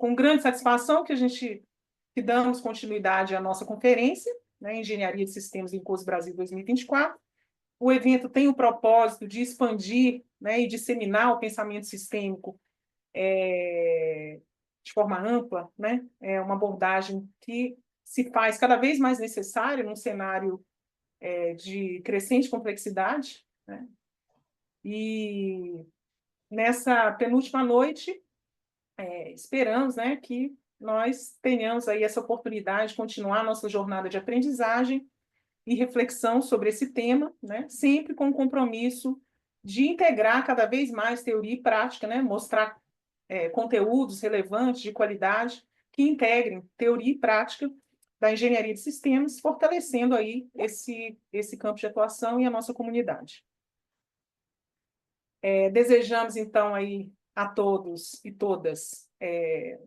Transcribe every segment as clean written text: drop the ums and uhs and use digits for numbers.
com grande satisfação que damos continuidade à nossa conferência, né, Engenharia de Sistemas em Curso Brasil 2024. O evento tem o propósito de expandir, né, e disseminar o pensamento sistêmico de forma ampla, né? É uma abordagem que se faz cada vez mais necessária num cenário de crescente complexidade, né? E nessa penúltima noite, esperamos, né, que nós tenhamos aí essa oportunidade de continuar a nossa jornada de aprendizagem e reflexão sobre esse tema, né, sempre com o compromisso de integrar cada vez mais teoria e prática, né, mostrar conteúdos relevantes, de qualidade, que integrem teoria e prática da engenharia de sistemas, fortalecendo aí esse campo de atuação e a nossa comunidade. Desejamos, então, aí a todos e todas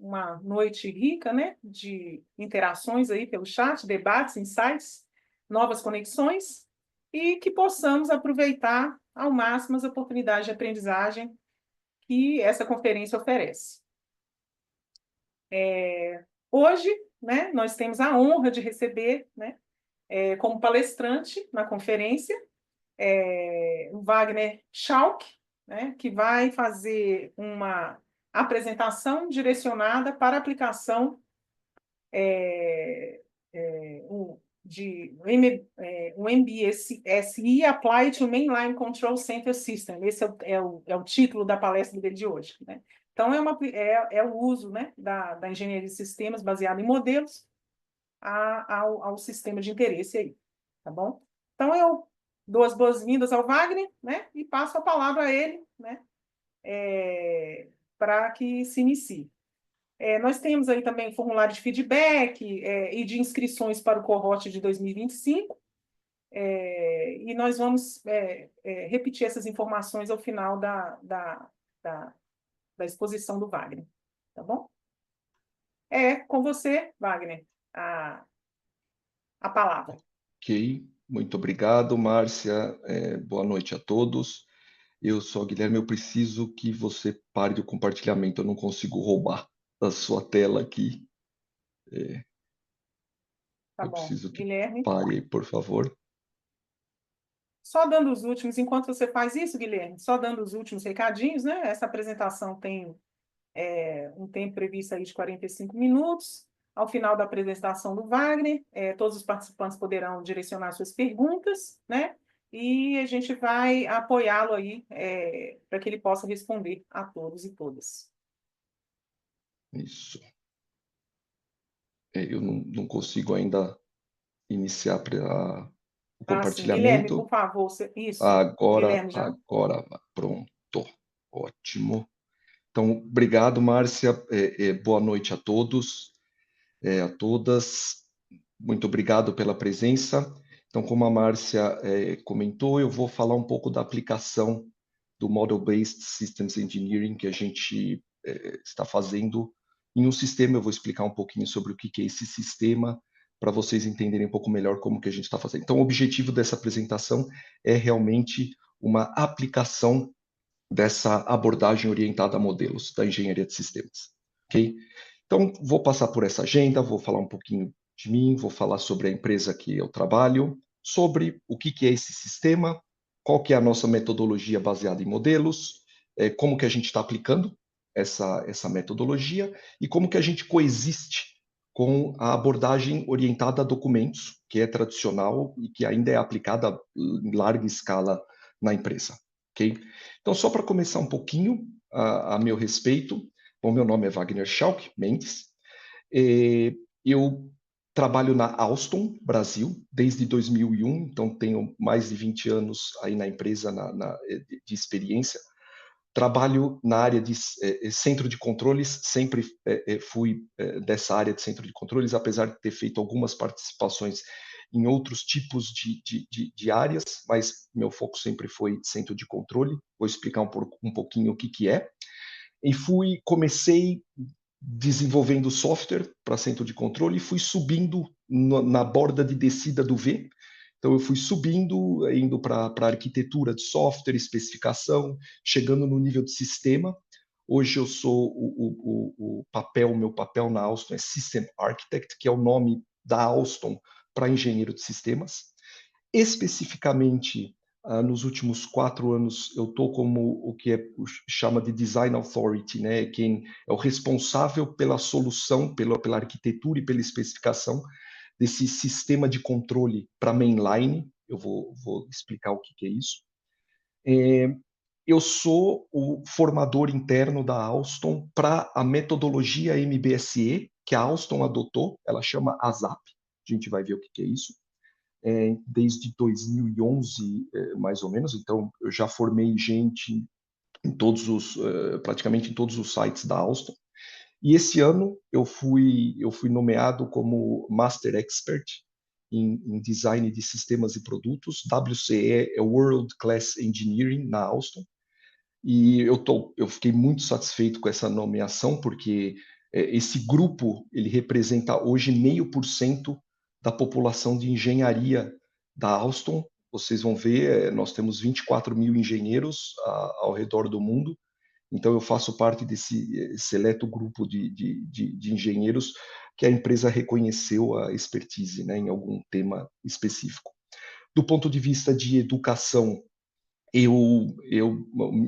uma noite rica, né, de interações aí pelo chat, debates, insights, novas conexões, e que possamos aproveitar ao máximo as oportunidades de aprendizagem que essa conferência oferece. Hoje, né, nós temos a honra de receber, né, como palestrante na conferência, o Wagner Schalk, né, que vai fazer uma apresentação direcionada para a aplicação de um MBSI Applied to Mainline Control Center System. Esse é o título da palestra dele de hoje, né? Então, é o uso, né, da engenharia de sistemas baseado em modelos ao sistema de interesse aí, tá bom? Então, eu dou as boas-vindas ao Wagner, né, e passo a palavra a ele, né, para que se inicie. Nós temos aí também formulário de feedback e de inscrições para o cohort de 2025, e nós vamos repetir essas informações ao final da exposição do Wagner, tá bom? Com você, Wagner, a palavra. Ok, muito obrigado, Márcia. Boa noite a todos. Eu sou o Guilherme, eu preciso que você pare o compartilhamento, eu não consigo roubar a sua tela aqui. Tá Eu bom, preciso que Guilherme. pare, por favor. Só dando os últimos, enquanto você faz isso, Guilherme, só dando os últimos recadinhos, né? Essa apresentação tem um tempo previsto aí de 45 minutos. Ao final da apresentação do Wagner, todos os participantes poderão direcionar suas perguntas, né? E a gente vai apoiá-lo aí para que ele possa responder a todos e todas. Isso. Eu não consigo ainda iniciar o Sim. Guilherme, por compartilhamento. favor, isso. Agora, Guilherme, já. agora, pronto. Ótimo. Então, obrigado, Márcia. Boa noite a todos, a todas. Muito obrigado pela presença. Então, como a Márcia comentou, eu vou falar um pouco da aplicação do Model-Based Systems Engineering que a gente está fazendo em um sistema. Eu vou explicar um pouquinho sobre o que é esse sistema, para vocês entenderem um pouco melhor como que a gente está fazendo. Então, o objetivo dessa apresentação é realmente uma aplicação dessa abordagem orientada a modelos da engenharia de sistemas. Ok? Então, vou passar por essa agenda, vou falar um pouquinho de mim, vou falar sobre a empresa que eu trabalho, sobre o que é esse sistema, qual que é a nossa metodologia baseada em modelos, como que a gente está aplicando essa metodologia e como que a gente coexiste com a abordagem orientada a documentos, que é tradicional e que ainda é aplicada em larga escala na empresa. Okay? Então, só para começar um pouquinho a meu respeito, bom, meu nome é Wagner Schalk Mendes, eu trabalho na Alstom Brasil desde 2001, então tenho mais de 20 anos aí na empresa de experiência. Trabalho na área de centro de controles, sempre fui dessa área de centro de controles, apesar de ter feito algumas participações em outros tipos de áreas, mas meu foco sempre foi centro de controle. Vou explicar um pouquinho o que é. E comecei desenvolvendo software para centro de controle e fui subindo na borda de descida do V. Então, eu fui subindo, indo para a arquitetura de software, especificação, chegando no nível de sistema, Hoje eu sou o meu papel na Alstom é System Architect, que é o nome da Alstom para engenheiro de sistemas. Especificamente, nos últimos 4 anos, eu estou como o que chama de Design Authority, né? Quem é o responsável pela solução, pela arquitetura e pela especificação desse sistema de controle para mainline. Eu vou explicar o que é isso. Eu sou o formador interno da Alstom para a metodologia MBSE, que a Alstom adotou, ela chama ASAP, a gente vai ver o que é isso. Desde 2011, mais ou menos, então eu já formei gente em praticamente em todos os sites da Alstom. E esse ano eu fui nomeado como Master Expert em Design de Sistemas e Produtos. WCE é World Class Engineering na Alstom. E eu fiquei muito satisfeito com essa nomeação, porque esse grupo ele representa hoje 0,5% da população de engenharia da Alstom. Vocês vão ver, nós temos 24 mil engenheiros ao redor do mundo. Então, eu faço parte desse seleto grupo de engenheiros que a empresa reconheceu a expertise, né, em algum tema específico. Do ponto de vista de educação,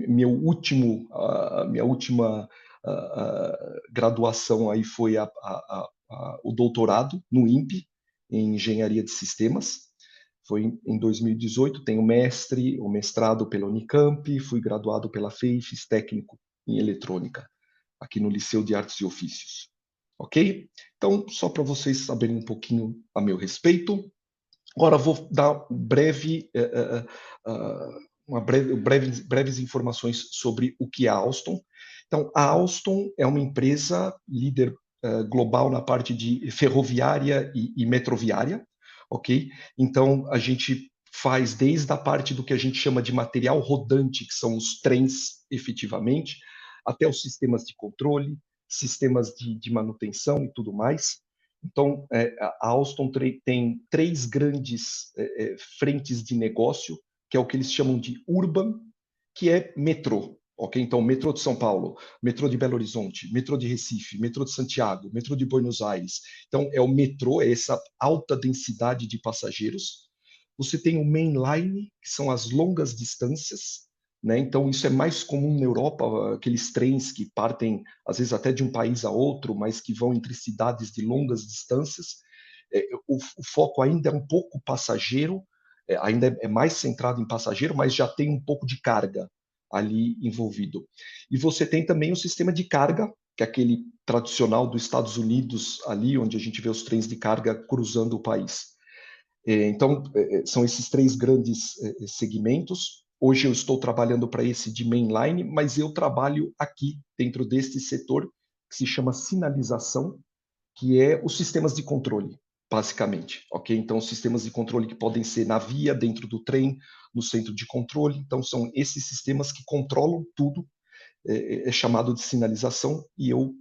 minha última graduação aí foi o doutorado no INPE, em Engenharia de Sistemas. Foi em 2018, tenho o mestrado pela Unicamp, fui graduado pela FEI, fiz técnico em eletrônica, aqui no Liceu de Artes e Ofícios. Ok? Então, só para vocês saberem um pouquinho a meu respeito. Agora vou dar breves informações sobre o que é a Alstom. Então, a Alstom é uma empresa líder global na parte de ferroviária e metroviária, ok? Então, a gente faz desde a parte do que a gente chama de material rodante, que são os trens, efetivamente, até os sistemas de controle, sistemas de manutenção e tudo mais. Então, a Alstom tem 3 grandes frentes de negócio, que é o que eles chamam de urban, que é metrô. Okay? Então, metrô de São Paulo, metrô de Belo Horizonte, metrô de Recife, metrô de Santiago, metrô de Buenos Aires. Então, é o metrô, é essa alta densidade de passageiros. Você tem o mainline, que são as longas distâncias, né? Então, isso é mais comum na Europa, aqueles trens que partem, às vezes, até de um país a outro, mas que vão entre cidades de longas distâncias. O foco ainda é um pouco passageiro, ainda é mais centrado em passageiro, mas já tem um pouco de carga ali envolvido. E você tem também o sistema de carga, que é aquele tradicional dos Estados Unidos, ali onde a gente vê os trens de carga cruzando o país. Então, são esses 3 grandes segmentos. Hoje eu estou trabalhando para esse de mainline, mas eu trabalho aqui dentro deste setor que se chama sinalização, que é os sistemas de controle, basicamente, ok? Então, sistemas de controle que podem ser na via, dentro do trem, no centro de controle. Então, são esses sistemas que controlam tudo, é chamado de sinalização, e eu,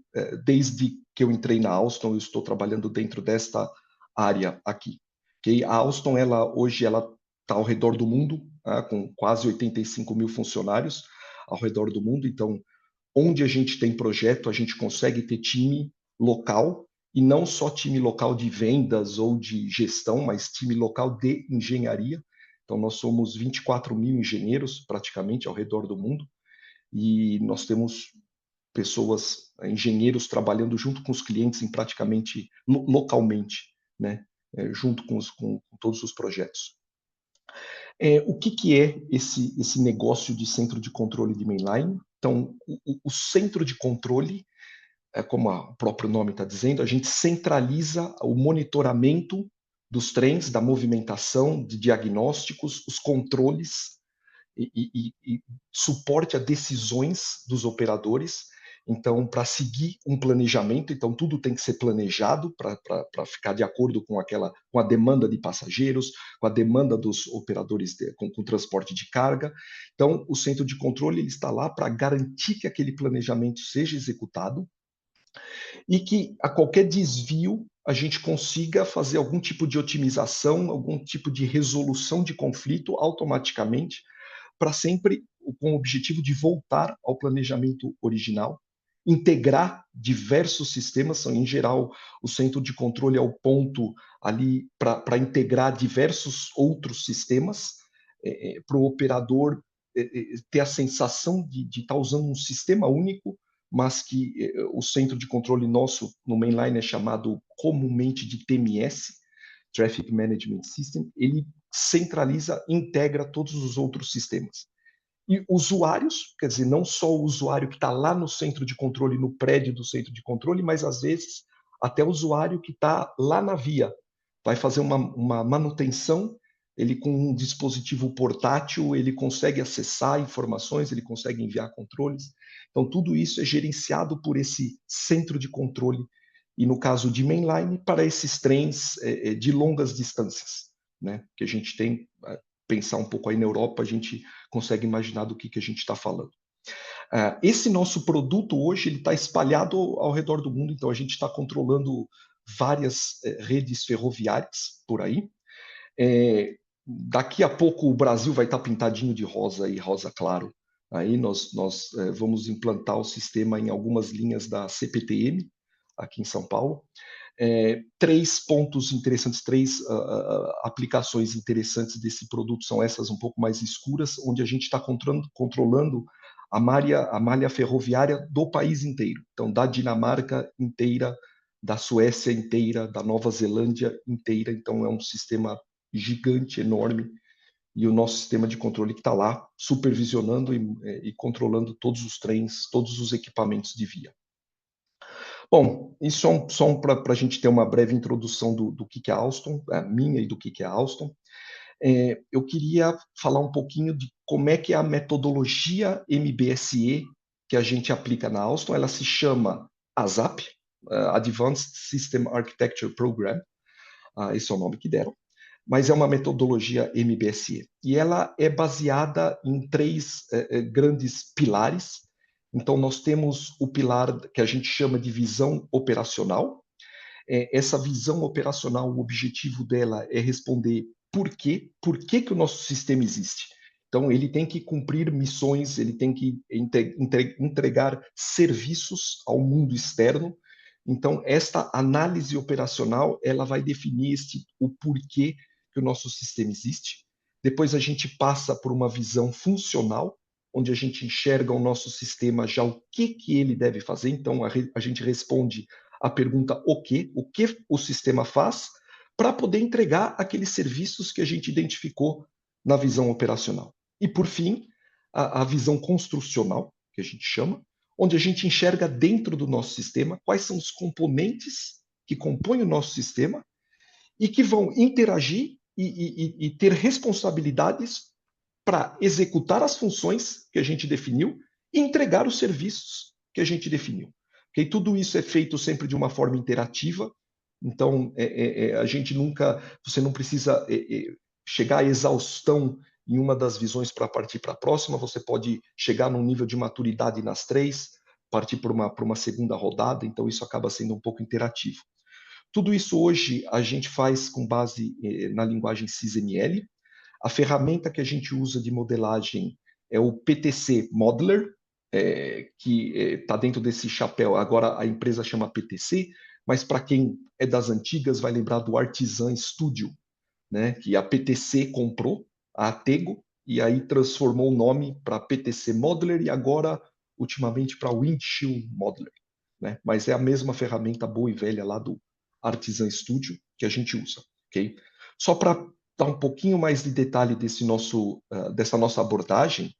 desde que eu entrei na Alstom, eu estou trabalhando dentro desta área aqui. Okay? A Alstom, hoje, ela está ao redor do mundo, com quase 85 mil funcionários ao redor do mundo. Então, onde a gente tem projeto, a gente consegue ter time local, e não só time local de vendas ou de gestão, mas time local de engenharia. Então, nós somos 24 mil engenheiros, praticamente, ao redor do mundo, e nós temos pessoas, engenheiros, trabalhando junto com os clientes em praticamente localmente, né? Junto com todos os projetos. O que é esse negócio de centro de controle de mainline? Então, o centro de controle, como o próprio nome está dizendo, a gente centraliza o monitoramento dos trens, da movimentação, de diagnósticos, os controles e suporte a decisões dos operadores. Então, para seguir um planejamento, então tudo tem que ser planejado para ficar de acordo com a demanda de passageiros, com a demanda dos operadores com transporte de carga. Então, o centro de controle ele está lá para garantir que aquele planejamento seja executado e que a qualquer desvio a gente consiga fazer algum tipo de otimização, algum tipo de resolução de conflito automaticamente, para sempre com o objetivo de voltar ao planejamento original, integrar diversos sistemas. Em geral, o centro de controle é o ponto ali para integrar diversos outros sistemas, para o operador ter a sensação de estar usando um sistema único, mas que o centro de controle nosso no mainline é chamado comumente de TMS, Traffic Management System. Ele centraliza, integra todos os outros sistemas. E usuários, quer dizer, não só o usuário que está lá no centro de controle, no prédio do centro de controle, mas às vezes até o usuário que está lá na via. Vai fazer uma manutenção, ele com um dispositivo portátil, ele consegue acessar informações, ele consegue enviar controles. Então, tudo isso é gerenciado por esse centro de controle, e no caso de mainline, para esses trens de longas distâncias, né? Que a gente tem, pensar um pouco aí na Europa, a gente consegue imaginar do que a gente está falando. Esse nosso produto hoje ele está espalhado ao redor do mundo, então a gente está controlando várias redes ferroviárias por aí. Daqui a pouco o Brasil vai estar pintadinho de rosa e rosa claro. Aí nós vamos implantar o sistema em algumas linhas da CPTM, aqui em São Paulo. Três pontos interessantes, três aplicações interessantes desse produto são essas um pouco mais escuras, onde a gente está controlando a malha ferroviária do país inteiro. Então, da Dinamarca inteira, da Suécia inteira, da Nova Zelândia inteira. Então, é um sistema gigante, enorme, e o nosso sistema de controle que está lá supervisionando e controlando todos os trens, todos os equipamentos de via. Bom, isso só para a gente ter uma breve introdução do que é a Alstom, a minha e do que é a Alstom. Eu queria falar um pouquinho de como é que é a metodologia MBSE que a gente aplica na Alstom. Ela se chama ASAP, Advanced System Architecture Program, esse é o nome que deram, mas é uma metodologia MBSE. E ela é baseada em três grandes pilares. Então, nós temos o pilar que a gente chama de visão operacional. Essa visão operacional, o objetivo dela é responder por que o nosso sistema existe. Então, ele tem que cumprir missões, ele tem que entregar serviços ao mundo externo. Então, esta análise operacional, ela vai definir o porquê que o nosso sistema existe. Depois a gente passa por uma visão funcional, onde a gente enxerga o nosso sistema já o que ele deve fazer. Então, a gente responde a pergunta o que o sistema faz, para poder entregar aqueles serviços que a gente identificou na visão operacional. E, por fim, a visão construcional, que a gente chama, onde a gente enxerga dentro do nosso sistema quais são os componentes que compõem o nosso sistema e que vão interagir e ter responsabilidades para executar as funções que a gente definiu e entregar os serviços que a gente definiu. Okay? Tudo isso é feito sempre de uma forma interativa, então a gente você não precisa chegar à exaustão em uma das visões para partir para a próxima, você pode chegar num nível de maturidade nas três, partir para uma segunda rodada, então isso acaba sendo um pouco interativo. Tudo isso hoje a gente faz com base na linguagem SysML. A ferramenta que a gente usa de modelagem é o PTC Modeler, que está dentro desse chapéu. Agora a empresa chama PTC, mas para quem é das antigas vai lembrar do Artisan Studio, né? Que a PTC comprou, a Atego, e aí transformou o nome para PTC Modeler e agora, ultimamente, para Windshield Modeler. Né? Mas é a mesma ferramenta boa e velha lá do Artisan Studio que a gente usa. Okay? Só para dar um pouquinho mais de detalhe dessa nossa abordagem,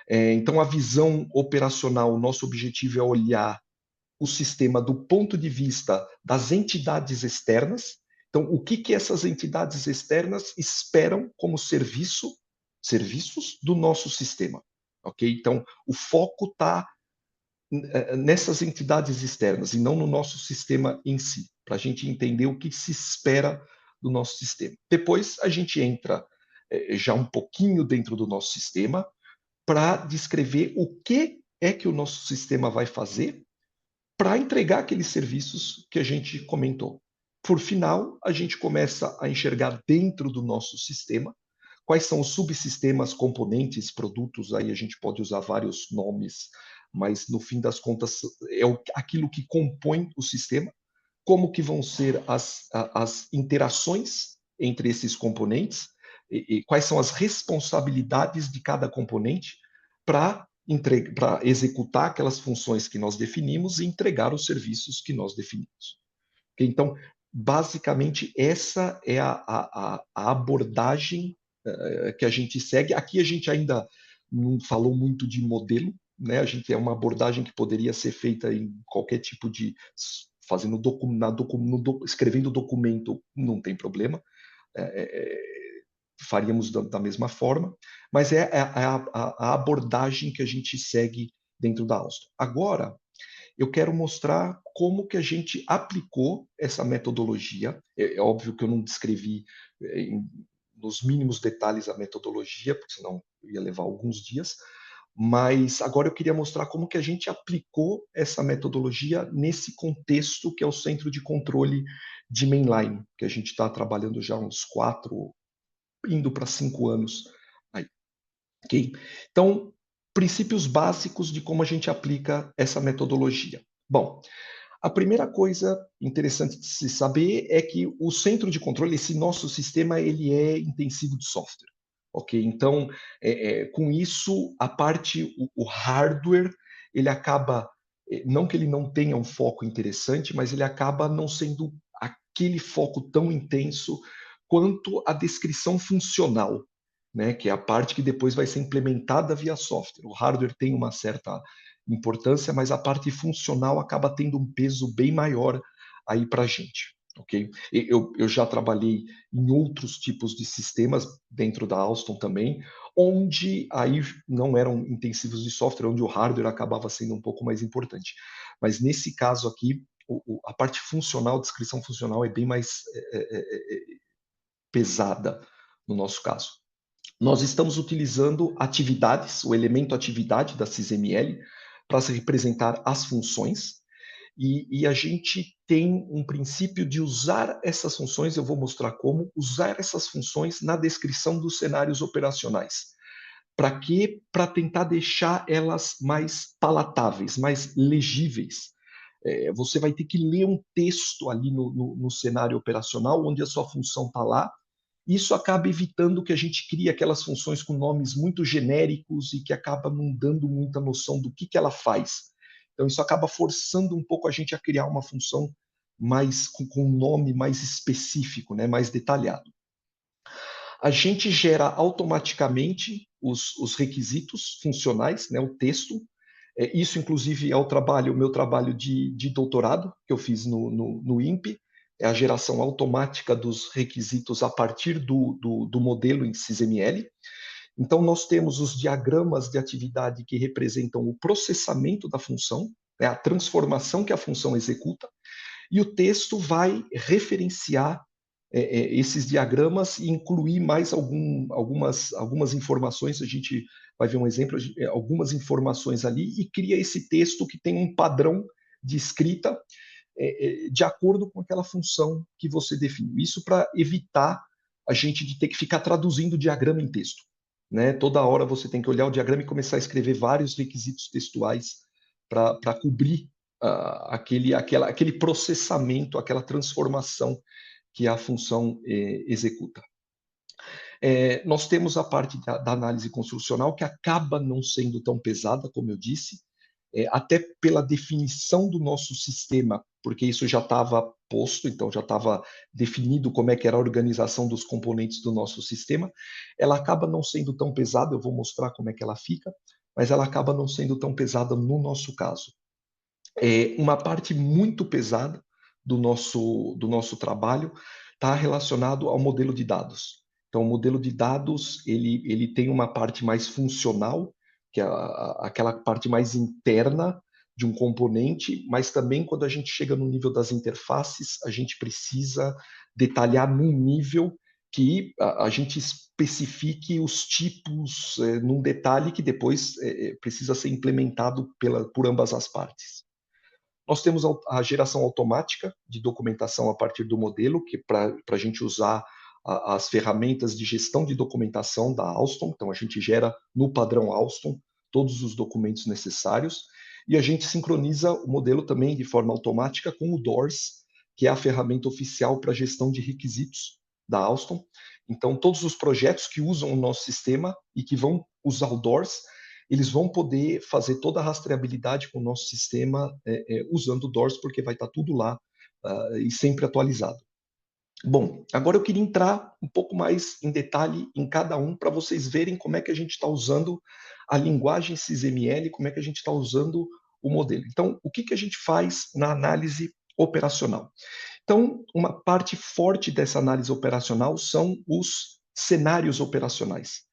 então a visão operacional, o nosso objetivo é olhar o sistema do ponto de vista das entidades externas. Então, o que essas entidades externas esperam como serviços do nosso sistema? Ok? Então, o foco está nessas entidades externas e não no nosso sistema em si, para a gente entender o que se espera do nosso sistema. Depois a gente entra já um pouquinho dentro do nosso sistema para descrever o que é que o nosso sistema vai fazer para entregar aqueles serviços que a gente comentou. Por final, a gente começa a enxergar dentro do nosso sistema quais são os subsistemas, componentes, produtos, aí a gente pode usar vários nomes, mas no fim das contas aquilo que compõe o sistema, como que vão ser as interações entre esses componentes, e quais são as responsabilidades de cada componente para executar aquelas funções que nós definimos e entregar os serviços que nós definimos. Então, basicamente, essa é a abordagem que a gente segue. Aqui a gente ainda não falou muito de modelo, né? A gente é uma abordagem que poderia ser feita em qualquer tipo de fazendo escrevendo documento, não tem problema. Faríamos da mesma forma, mas é a abordagem que a gente segue dentro da Alstom. Agora, eu quero mostrar como que a gente aplicou essa metodologia. É óbvio que eu não descrevi nos mínimos detalhes a metodologia, porque senão ia levar alguns dias, mas agora eu queria mostrar como que a gente aplicou essa metodologia nesse contexto que é o centro de controle de mainline, que a gente está trabalhando já há uns 4, indo para 5 anos. Aí, okay? Então, princípios básicos de como a gente aplica essa metodologia. Bom, a primeira coisa interessante de se saber é que o centro de controle, esse nosso sistema, ele é intensivo de software. Ok? Então, com isso, a parte, o hardware, ele acaba, não que ele não tenha um foco interessante, mas ele acaba não sendo aquele foco tão intenso quanto a descrição funcional, né? Que é a parte que depois vai ser implementada via software. O hardware tem uma certa importância, mas a parte funcional acaba tendo um peso bem maior aí para a gente. Ok? Eu já trabalhei em outros tipos de sistemas dentro da Alstom também, onde aí não eram intensivos de software, onde o hardware acabava sendo um pouco mais importante. Mas nesse caso aqui, a parte funcional, descrição funcional é bem mais pesada no nosso caso. Nós estamos utilizando atividades, o elemento atividade da SysML, para se representar as funções, e a gente tem um princípio de usar essas funções, eu vou mostrar como, usar essas funções na descrição dos cenários operacionais. Para quê? Para tentar deixar elas mais palatáveis, mais legíveis. Você vai ter que ler um texto ali no cenário operacional, onde a sua função está lá. Isso acaba evitando que a gente crie aquelas funções com nomes muito genéricos e que acaba não dando muita noção do que ela faz. Então, isso acaba forçando um pouco a gente a criar uma função mais com um nome mais específico, né, mais detalhado. A gente gera automaticamente os requisitos funcionais, né, o texto. Isso, inclusive, é o meu trabalho de doutorado, que eu fiz no INPE, é a geração automática dos requisitos a partir do modelo em SysML. Então, nós temos os diagramas de atividade que representam o processamento da função, né, a transformação que a função executa, e o texto vai referenciar esses diagramas e incluir mais algumas informações. A gente vai ver um exemplo, algumas informações ali, e cria esse texto que tem um padrão de escrita de acordo com aquela função que você definiu. Isso para evitar a gente de ter que ficar traduzindo o diagrama em texto. Né? Toda hora você tem que olhar o diagrama e começar a escrever vários requisitos textuais para cobrir aquele processamento, aquela transformação que a função executa. Nós temos a parte da análise construcional, que acaba não sendo tão pesada, como eu disse, até pela definição do nosso sistema, porque isso já estava posto, então já estava definido como é que era a organização dos componentes do nosso sistema. Ela acaba não sendo tão pesada, eu vou mostrar como é que ela fica, mas ela acaba não sendo tão pesada no nosso caso. Uma parte muito pesada do nosso trabalho está relacionado ao modelo de dados. Então, o modelo de dados ele tem uma parte mais funcional, que é aquela parte mais interna de um componente, mas também quando a gente chega no nível das interfaces, a gente precisa detalhar num nível que a gente especifique os tipos num detalhe que depois precisa ser implementado por ambas as partes. Nós temos a geração automática de documentação a partir do modelo, que para a gente usar as ferramentas de gestão de documentação da Alstom. Então, a gente gera no padrão Alstom todos os documentos necessários e a gente sincroniza o modelo também de forma automática com o DOORS, que é a ferramenta oficial para gestão de requisitos da Alstom. Então, todos os projetos que usam o nosso sistema e que vão usar o DOORS, eles vão poder fazer toda a rastreabilidade com o nosso sistema usando o DOORS, porque vai estar tudo lá e sempre atualizado. Bom, agora eu queria entrar um pouco mais em detalhe em cada um para vocês verem como é que a gente está usando a linguagem SysML, como é que a gente está usando o modelo. Então, o que, que a gente faz na análise operacional? Então, uma parte forte dessa análise operacional são os cenários operacionais.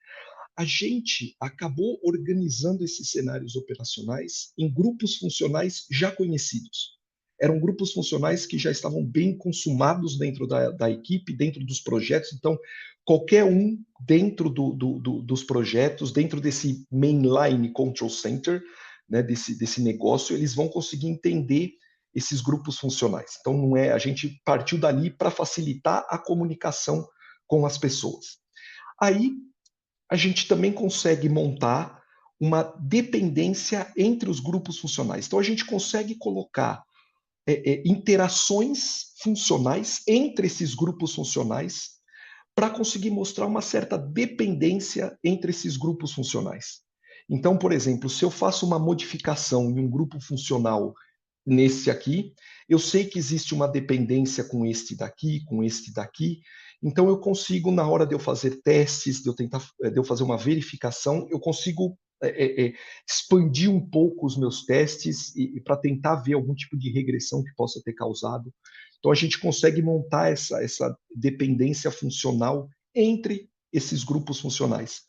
A gente acabou organizando esses cenários operacionais em grupos funcionais já conhecidos. Eram grupos funcionais que já estavam bem consumados dentro da equipe, dentro dos projetos. Então, qualquer um dentro dos projetos, dentro desse mainline control center, né, desse negócio, eles vão conseguir entender esses grupos funcionais. Então, não é, a gente partiu dali para facilitar a comunicação com as pessoas. Aí, a gente também consegue montar uma dependência entre os grupos funcionais. Então, a gente consegue colocar interações funcionais entre esses grupos funcionais para conseguir mostrar uma certa dependência entre esses grupos funcionais. Então, por exemplo, se eu faço uma modificação em um grupo funcional nesse aqui, eu sei que existe uma dependência com este daqui, então eu consigo, na hora de eu fazer testes, de eu fazer uma verificação, eu consigo expandir um pouco os meus testes e para tentar ver algum tipo de regressão que possa ter causado. Então a gente consegue montar essa dependência funcional entre esses grupos funcionais.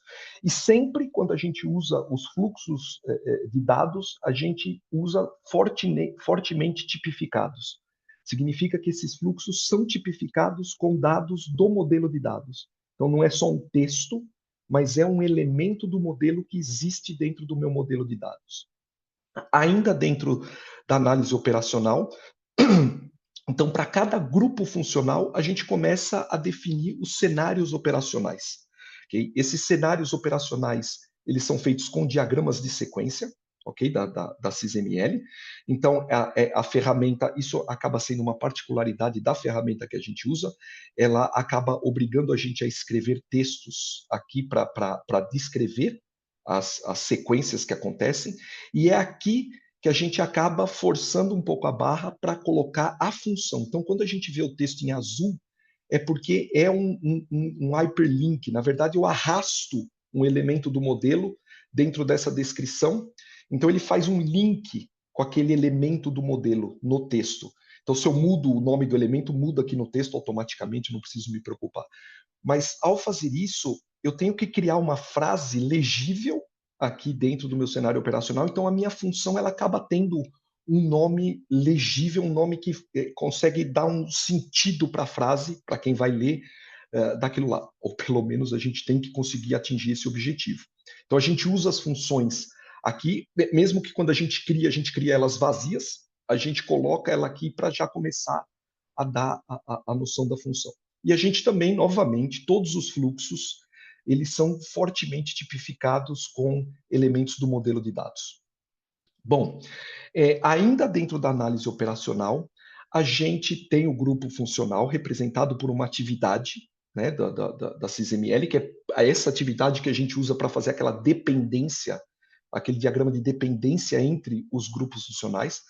E sempre quando a gente usa os fluxos de dados, a gente usa fortemente tipificados. Significa que esses fluxos são tipificados com dados do modelo de dados. Então não é só um texto, mas é um elemento do modelo que existe dentro do meu modelo de dados. Ainda dentro da análise operacional, então, para cada grupo funcional, a gente começa a definir os cenários operacionais. Okay? Esses cenários operacionais, eles são feitos com diagramas de sequência, ok? Da SysML. Então, a ferramenta, isso acaba sendo uma particularidade da ferramenta que a gente usa, ela acaba obrigando a gente a escrever textos aqui para descrever as sequências que acontecem, e é aqui que a gente acaba forçando um pouco a barra para colocar a função. Então, quando a gente vê o texto em azul, é porque é um hyperlink. Na verdade, eu arrasto um elemento do modelo dentro dessa descrição. Então, ele faz um link com aquele elemento do modelo no texto. Então, se eu mudo o nome do elemento, muda aqui no texto automaticamente, não preciso me preocupar. Mas, ao fazer isso, eu tenho que criar uma frase legível aqui dentro do meu cenário operacional, então a minha função ela acaba tendo um nome legível, um nome que consegue dar um sentido para a frase, para quem vai ler daquilo lá, ou pelo menos a gente tem que conseguir atingir esse objetivo. Então a gente usa as funções aqui, mesmo que quando a gente cria elas vazias, a gente coloca ela aqui para já começar a dar a noção da função. E a gente também, novamente, todos os fluxos eles são fortemente tipificados com elementos do modelo de dados. Bom, ainda dentro da análise operacional, a gente tem o grupo funcional representado por uma atividade, né, da SysML, que é essa atividade que a gente usa para fazer aquela dependência, aquele diagrama de dependência entre os grupos funcionais,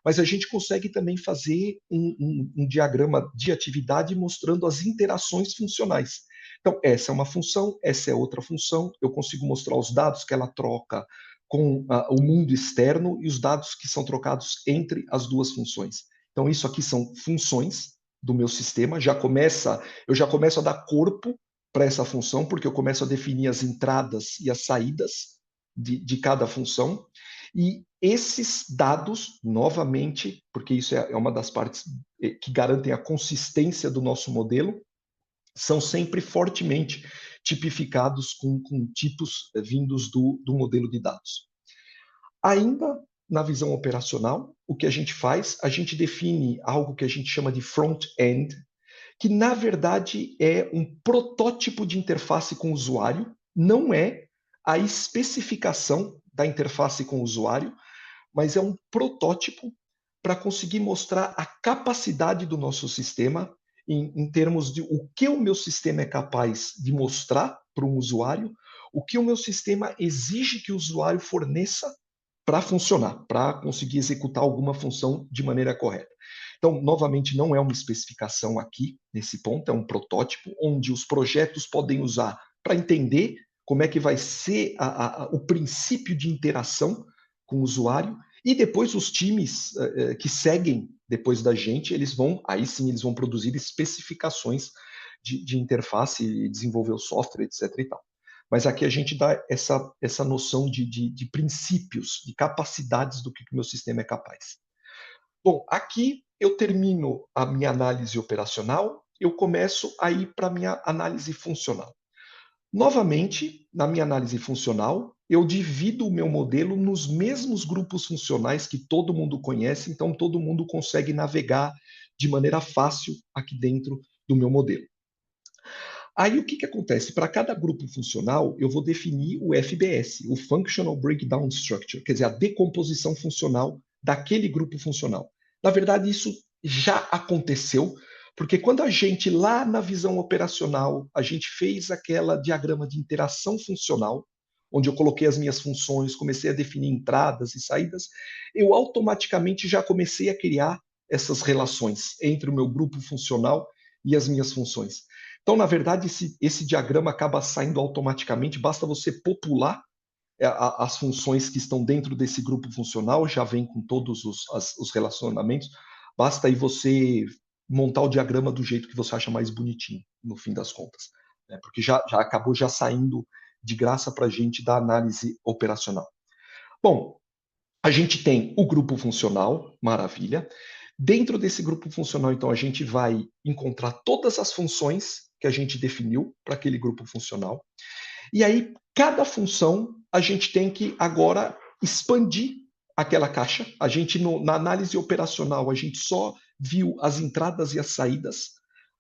mas a gente consegue também fazer um diagrama de atividade mostrando as interações funcionais. Então, essa é uma função, essa é outra função, eu consigo mostrar os dados que ela troca com o mundo externo e os dados que são trocados entre as duas funções. Então, isso aqui são funções do meu sistema, eu já começo a dar corpo para essa função, porque eu começo a definir as entradas e as saídas de cada função, e esses dados, novamente, porque isso é uma das partes que garantem a consistência do nosso modelo, são sempre fortemente tipificados com tipos vindos do modelo de dados. Ainda na visão operacional, o que a gente faz? A gente define algo que a gente chama de front-end, que na verdade é um protótipo de interface com o usuário, não é a especificação da interface com o usuário, mas é um protótipo para conseguir mostrar a capacidade do nosso sistema em termos de o que o meu sistema é capaz de mostrar para um usuário, o que o meu sistema exige que o usuário forneça para funcionar, para conseguir executar alguma função de maneira correta. Então, novamente, não é uma especificação aqui, nesse ponto, é um protótipo, onde os projetos podem usar para entender como é que vai ser o princípio de interação com o usuário, e depois os times que seguem depois da gente, aí sim, eles vão produzir especificações de interface e desenvolver o software, etc. e tal. Mas aqui a gente dá essa noção de princípios, de capacidades do que o meu sistema é capaz. Bom, aqui eu termino a minha análise operacional, eu começo a ir para a minha análise funcional. Novamente, na minha análise funcional, eu divido o meu modelo nos mesmos grupos funcionais que todo mundo conhece, então todo mundo consegue navegar de maneira fácil aqui dentro do meu modelo. Aí o que acontece? Para cada grupo funcional, eu vou definir o FBS, o Functional Breakdown Structure, quer dizer, a decomposição funcional daquele grupo funcional. Na verdade, isso já aconteceu, porque quando a gente, lá na visão operacional, a gente fez aquela diagrama de interação funcional, onde eu coloquei as minhas funções, comecei a definir entradas e saídas, eu automaticamente já comecei a criar essas relações entre o meu grupo funcional e as minhas funções. Então, na verdade, esse diagrama acaba saindo automaticamente, basta você popular as funções que estão dentro desse grupo funcional, já vem com todos os relacionamentos, basta aí você montar o diagrama do jeito que você acha mais bonitinho, no fim das contas, né? Porque já acabou já saindo de graça para a gente da análise operacional. Bom, a gente tem o grupo funcional, maravilha. Dentro desse grupo funcional, então, a gente vai encontrar todas as funções que a gente definiu para aquele grupo funcional. E aí, cada função, a gente tem que agora expandir aquela caixa. A gente, na análise operacional, a gente só viu as entradas e as saídas.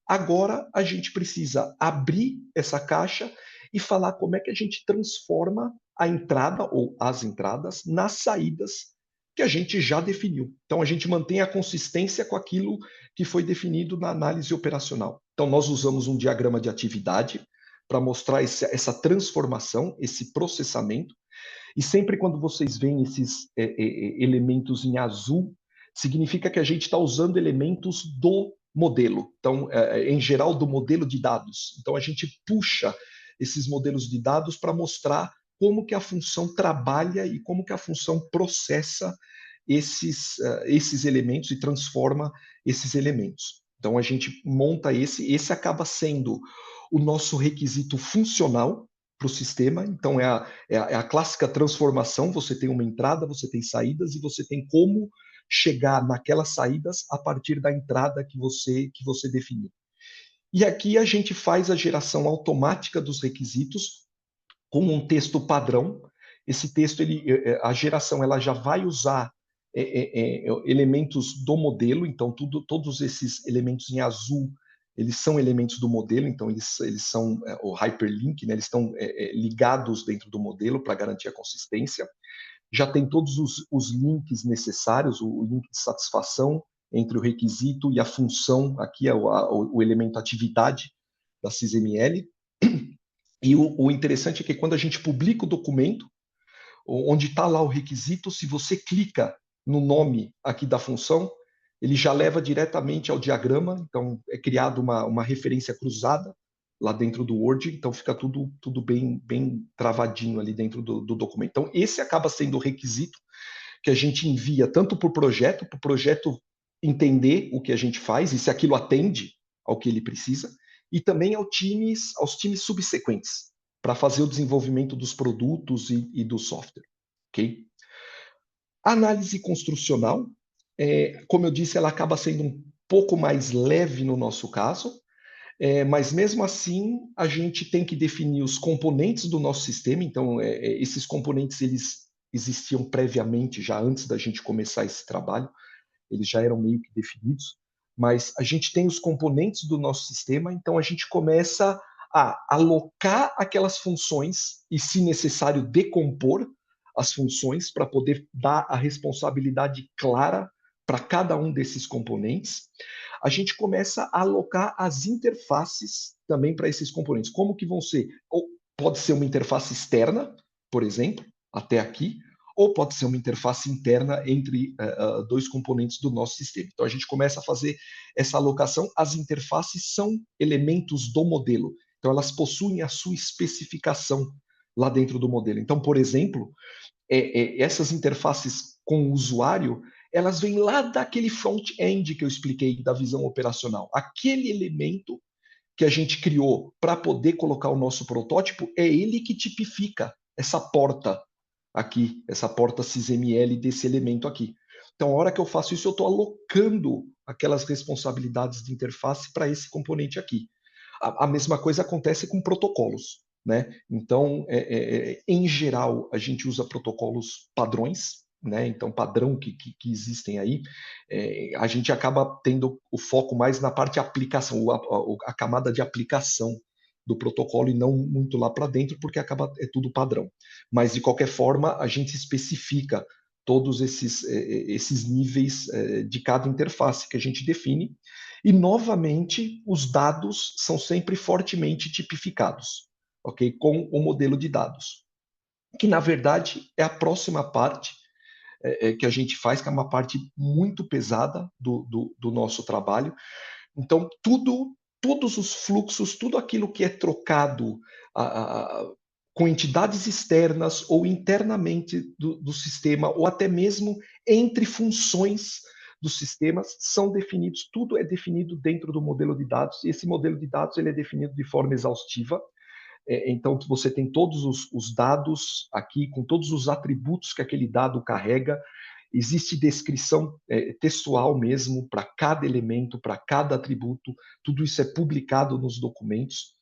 Agora, a gente precisa abrir essa caixa e falar como é que a gente transforma a entrada ou as entradas nas saídas que a gente já definiu. Então, a gente mantém a consistência com aquilo que foi definido na análise operacional. Então, nós usamos um diagrama de atividade para mostrar essa transformação, esse processamento. E sempre quando vocês veem esses elementos em azul, significa que a gente está usando elementos do modelo. Então, em geral, do modelo de dados. Então, a gente puxa esses modelos de dados para mostrar como que a função trabalha e como que a função processa esses elementos e transforma esses elementos. Então, a gente monta esse acaba sendo o nosso requisito funcional para o sistema. Então, é a clássica transformação: você tem uma entrada, você tem saídas, e você tem como chegar naquelas saídas a partir da entrada que você definiu. E aqui a gente faz a geração automática dos requisitos com um texto padrão. Esse texto, a geração, ela já vai usar elementos do modelo, então todos esses elementos em azul, eles são elementos do modelo, então eles são o hyperlink, né? Eles estão ligados dentro do modelo para garantir a consistência. Já tem todos os links necessários, o link de satisfação entre o requisito e a função, aqui é o elemento atividade da SysML. E o interessante é que quando a gente publica o documento, onde está lá o requisito, se você clica no nome aqui da função, ele já leva diretamente ao diagrama. Então, é criado uma referência cruzada lá dentro do Word, então fica tudo bem travadinho ali dentro do documento. Então, esse acaba sendo o requisito que a gente envia tanto para o projeto entender o que a gente faz e se aquilo atende ao que ele precisa, e também aos times subsequentes, para fazer o desenvolvimento dos produtos e do software. Okay? A análise construcional, como eu disse, ela acaba sendo um pouco mais leve no nosso caso, mas mesmo assim a gente tem que definir os componentes do nosso sistema. Então, esses componentes eles existiam previamente, já antes da gente começar esse trabalho, eles já eram meio que definidos. mas a gente tem os componentes do nosso sistema, então a gente começa a alocar aquelas funções e, se necessário, decompor as funções para poder dar a responsabilidade clara para cada um desses componentes. A gente começa a alocar as interfaces também para esses componentes. Como que vão ser? Ou pode ser uma interface externa, por exemplo, até aqui, ou pode ser uma interface interna entre dois componentes do nosso sistema. Então, a gente começa a fazer essa alocação. As interfaces são elementos do modelo, então elas possuem a sua especificação lá dentro do modelo. Então, por exemplo, essas interfaces com o usuário, elas vêm lá daquele front-end que eu expliquei, da visão operacional. Aquele elemento que a gente criou para poder colocar o nosso protótipo, é ele que tipifica essa porta aqui, essa porta XML desse elemento aqui. Então, a hora que eu faço isso, eu estou alocando aquelas responsabilidades de interface para esse componente aqui. A mesma coisa acontece com protocolos, né? Então, em geral, a gente usa protocolos padrões, né? Então, padrão que existem aí, a gente acaba tendo o foco mais na parte de aplicação, a camada de aplicação do protocolo e não muito lá para dentro, porque acaba é tudo padrão. Mas, de qualquer forma, a gente especifica todos esses níveis de cada interface que a gente define. E, novamente, os dados são sempre fortemente tipificados, ok? Com o modelo de dados, que, na verdade, é a próxima parte que a gente faz, que é uma parte muito pesada do nosso trabalho. Então, todos os fluxos, tudo aquilo que é trocado com entidades externas ou internamente do sistema, ou até mesmo entre funções dos sistemas, são definidos, tudo é definido dentro do modelo de dados, e esse modelo de dados ele é definido de forma exaustiva. Então, você tem todos os dados aqui, com todos os atributos que aquele dado carrega. Existe descrição textual mesmo para cada elemento, para cada atributo. Tudo isso é publicado nos documentos.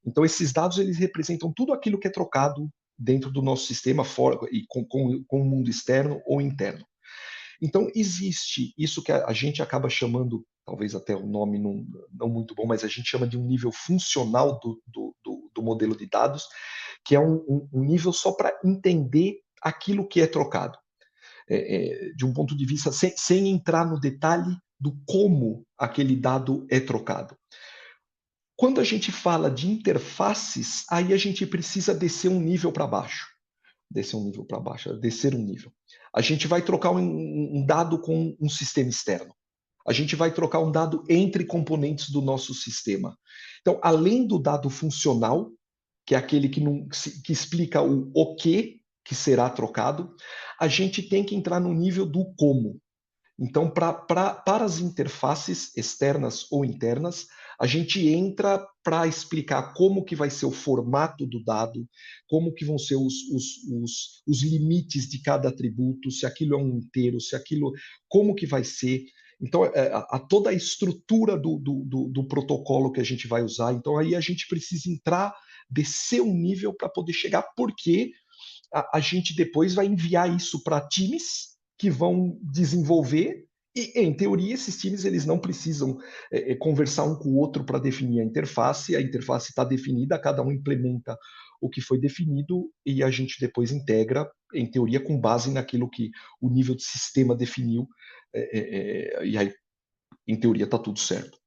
Então, esses dados eles representam tudo aquilo que é trocado dentro do nosso sistema fora, e com o mundo externo ou interno. Então, existe isso que a gente acaba chamando, talvez até o nome não muito bom, mas a gente chama de um nível funcional do modelo de dados, que é um nível só para entender aquilo que é trocado. De um ponto de vista, sem entrar no detalhe do como aquele dado é trocado. Quando a gente fala de interfaces, aí a gente precisa descer um nível para baixo. Descer um nível para baixo, descer um nível. A gente vai trocar um dado com um sistema externo. A gente vai trocar um dado entre componentes do nosso sistema. Então, além do dado funcional, que é aquele que explica o que será trocado, a gente tem que entrar no nível do como. Então, para as interfaces externas ou internas, a gente entra para explicar como que vai ser o formato do dado, como que vão ser os limites de cada atributo, se aquilo é um inteiro, se aquilo, como que vai ser. Então, toda a estrutura do protocolo que a gente vai usar. Então, aí a gente precisa entrar, descer um nível para poder chegar, porque a gente depois vai enviar isso para times que vão desenvolver, e, em teoria, esses times eles não precisam conversar um com o outro para definir a interface está definida, cada um implementa o que foi definido, e a gente depois integra, em teoria, com base naquilo que o nível de sistema definiu, e aí, em teoria, está tudo certo.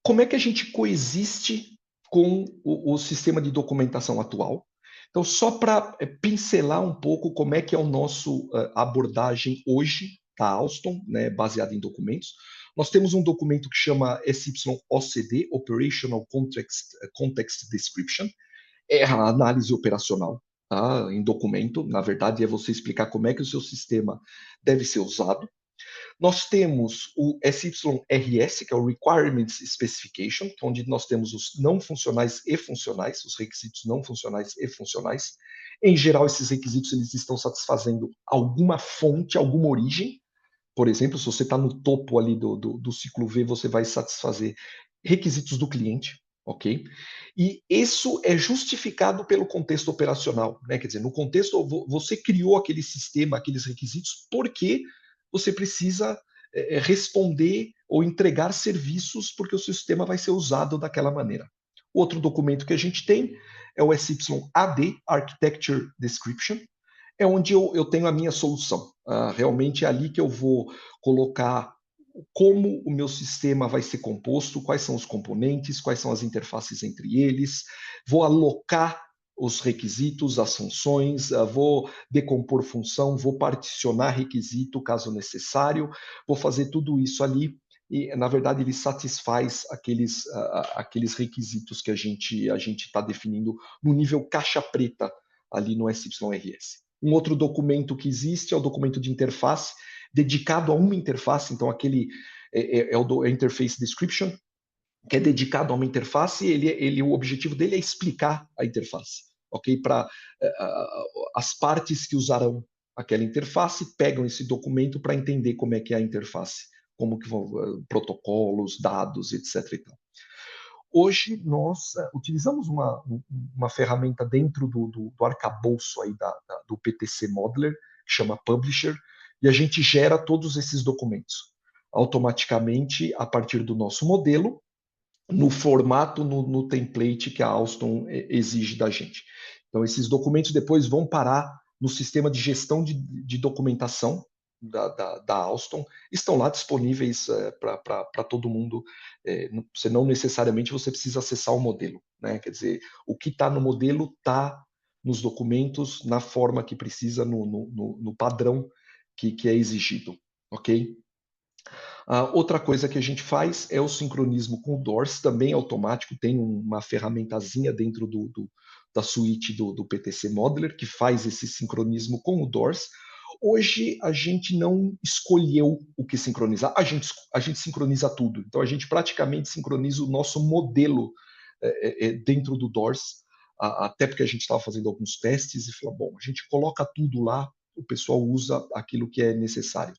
Como é que a gente coexiste com o sistema de documentação atual? Então, só para pincelar um pouco como é que é o nosso abordagem hoje da Alstom, né, baseada em documentos. Nós temos um documento que chama SYOCD, Operational Context Description, é a análise operacional, tá, em documento. Na verdade, é você explicar como é que o seu sistema deve ser usado. Nós temos o SYRS, que é o Requirements Specification, onde nós temos os não funcionais e funcionais, os requisitos não funcionais e funcionais. Em geral, esses requisitos eles estão satisfazendo alguma fonte, alguma origem. Por exemplo, se você está no topo ali do ciclo V, você vai satisfazer requisitos do cliente, ok? E isso é justificado pelo contexto operacional, né? Quer dizer, no contexto, você criou aquele sistema, aqueles requisitos, porque você precisa responder ou entregar serviços, porque o sistema vai ser usado daquela maneira. Outro documento que a gente tem é o SYAD, Architecture Description, é onde eu tenho a minha solução. Realmente é ali que eu vou colocar como o meu sistema vai ser composto, quais são os componentes, quais são as interfaces entre eles, vou alocar os requisitos, as funções, vou decompor função, vou particionar requisito caso necessário, vou fazer tudo isso ali e, na verdade, ele satisfaz aqueles requisitos que a gente está definindo no nível caixa preta ali no SYRS. Um outro documento que existe é o documento de interface, dedicado a uma interface, então aquele é o Interface Description, que é dedicado a uma interface, o objetivo dele é explicar a interface, ok? Para as partes que usarão aquela interface pegam esse documento para entender como é que é a interface, como que vão protocolos, dados, etc. E tal. Hoje nós utilizamos uma ferramenta dentro do arcabouço aí do PTC Modeler, que chama Publisher, e a gente gera todos esses documentos automaticamente a partir do nosso modelo, no formato, no template que a Alstom exige da gente. Então, esses documentos depois vão parar no sistema de gestão de documentação da Alstom, estão lá disponíveis para todo mundo. Você não necessariamente você precisa acessar o modelo, né? Quer dizer, o que está no modelo está nos documentos, na forma que precisa, no padrão que é exigido, ok? Outra coisa que a gente faz é o sincronismo com o DORS, também automático, tem uma ferramentazinha dentro da suíte do PTC Modeler que faz esse sincronismo com o DORS. Hoje a gente não escolheu o que sincronizar, a gente sincroniza tudo. Então a gente praticamente sincroniza o nosso modelo dentro do DORS, até porque a gente estava fazendo alguns testes e falou, bom, a gente coloca tudo lá, o pessoal usa aquilo que é necessário.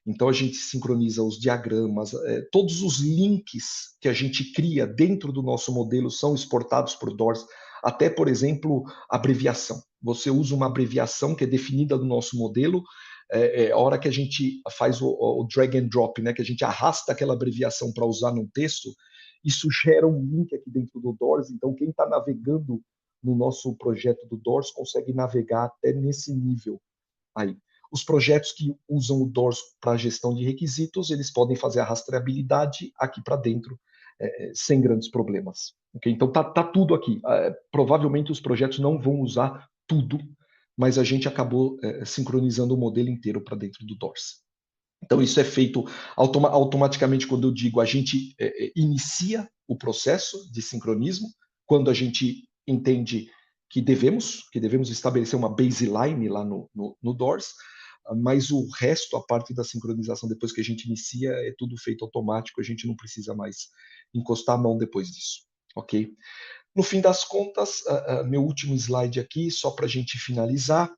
Então a gente sincroniza os diagramas, todos os links que a gente cria dentro do nosso modelo são exportados por DORS, até, por exemplo, abreviação. Você usa uma abreviação que é definida no nosso modelo, a hora que a gente faz o drag and drop, né, que a gente arrasta aquela abreviação para usar num texto, isso gera um link aqui dentro do DORS, então quem está navegando no nosso projeto do DORS consegue navegar até nesse nível aí. Os projetos que usam o DORS para gestão de requisitos, eles podem fazer a rastreabilidade aqui para dentro, sem grandes problemas. Okay? Então, tá tudo aqui. Provavelmente os projetos não vão usar tudo, mas a gente acabou sincronizando o modelo inteiro para dentro do DORS. Então, isso é feito automaticamente quando eu digo a gente inicia o processo de sincronismo, quando a gente entende que devemos estabelecer uma baseline lá no DORS, mas o resto, a parte da sincronização, depois que a gente inicia, é tudo feito automático, a gente não precisa mais encostar a mão depois disso, ok? No fim das contas, meu último slide aqui, só para a gente finalizar,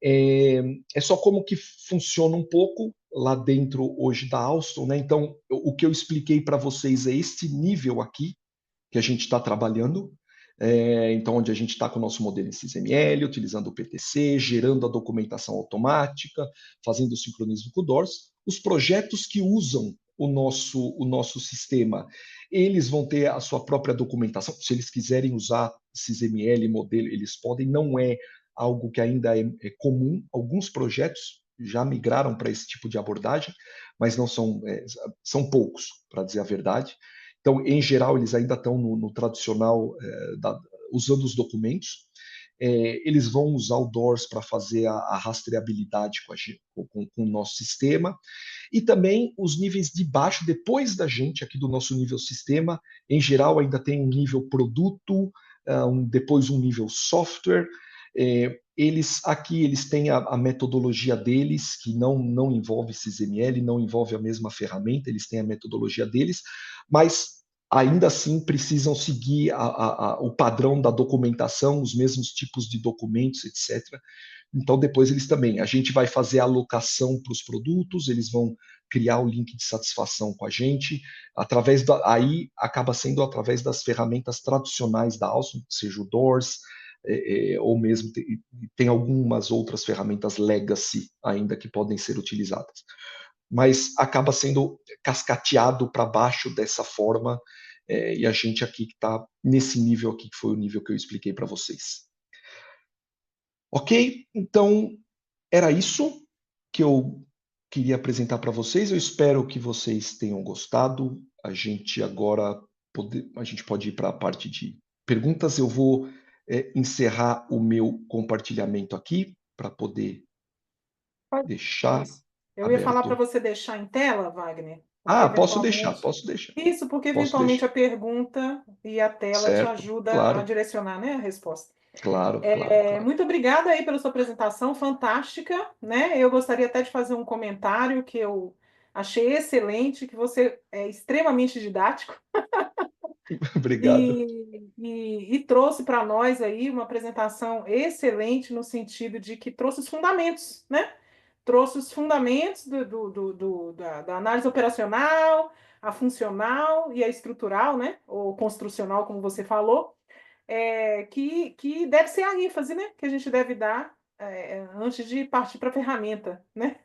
é só como que funciona um pouco lá dentro hoje da Alstom, né? Então, o que eu expliquei para vocês é este nível aqui que a gente está trabalhando, então, onde a gente está com o nosso modelo em XML, utilizando o PTC, gerando a documentação automática, fazendo o sincronismo com o DORS. Os projetos que usam o nosso sistema, eles vão ter a sua própria documentação. Se eles quiserem usar XML, modelo, eles podem. Não é algo que ainda é comum. Alguns projetos já migraram para esse tipo de abordagem, mas não são poucos, para dizer a verdade. Então, em geral, eles ainda estão no tradicional, usando os documentos. Eles vão usar o DORS para fazer a rastreabilidade com o nosso sistema. E também os níveis de baixo, depois da gente, aqui do nosso nível sistema, em geral, ainda tem um nível produto, depois um nível software. Eles têm a metodologia deles, que não envolve XML, não envolve a mesma ferramenta, eles têm a metodologia deles, mas ainda assim precisam seguir o padrão da documentação, os mesmos tipos de documentos, etc. Então, depois eles também, a gente vai fazer a alocação para os produtos, eles vão criar o link de satisfação com a gente, aí acaba sendo através das ferramentas tradicionais da Alstom, seja o DORS, ou mesmo tem algumas outras ferramentas legacy ainda que podem ser utilizadas. mas acaba sendo cascateado para baixo dessa forma, e a gente aqui que está nesse nível aqui, que foi o nível que eu expliquei para vocês. Ok? Então, era isso que eu queria apresentar para vocês. Eu espero que vocês tenham gostado. A gente agora a gente pode ir para a parte de perguntas. Eu vou encerrar o meu compartilhamento aqui para poder deixar Isso. Eu ia falar para aberto. você deixar em tela, Wagner, porque Ah, posso deixar, eventualmente. posso deixar, Isso, porque posso eventualmente deixar. a pergunta e a tela te Certo? ajuda a Claro, direcionar, né, a resposta. claro, claro, claro. Muito obrigada aí pela sua apresentação, fantástica, né? Eu gostaria até de fazer um comentário que eu achei excelente, que você é extremamente didático. Obrigado. E trouxe para nós aí uma apresentação excelente no sentido de que trouxe os fundamentos, né? Trouxe os fundamentos da análise operacional, a funcional e a estrutural, né? Ou construcional, como você falou, que deve ser a ênfase, né? Que a gente deve dar antes de partir para a ferramenta, né?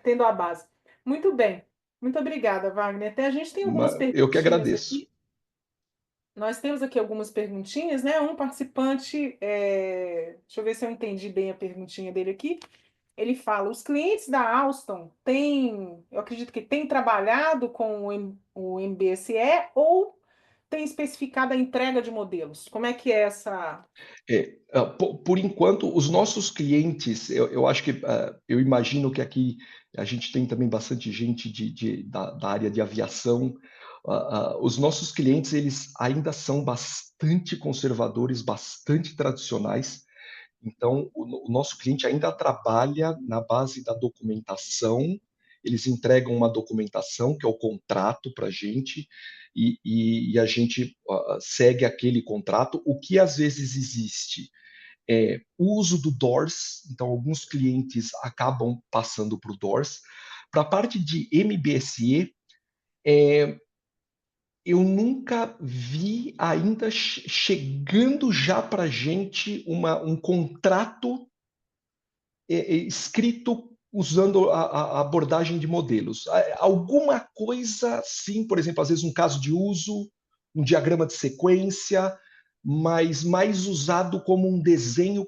Tendo a base. Muito bem. Muito obrigada, Wagner. Até a gente tem algumas Eu que perguntinhas agradeço. aqui. Nós temos aqui algumas perguntinhas, né? Um participante, deixa eu ver se eu entendi bem a perguntinha dele aqui. Ele fala: os clientes da Alstom têm, eu acredito que têm trabalhado com o MBSE ou têm especificado a entrega de modelos? Como é que é essa? Por enquanto, os nossos clientes, eu acho que, eu imagino que aqui a gente tem também bastante gente da área de aviação. Os nossos clientes, eles ainda são bastante conservadores, bastante tradicionais. Então, o nosso cliente ainda trabalha na base da documentação. Eles entregam uma documentação, que é o contrato para a gente, e a gente segue aquele contrato. O que às vezes existe o uso do DOORS, então alguns clientes acabam passando para o DOORS. Para a parte de MBSE, eu nunca vi ainda chegando já para a gente um contrato escrito usando a abordagem de modelos. Alguma coisa, sim, por exemplo, às vezes um caso de uso, um diagrama de sequência, mas mais usado como um desenho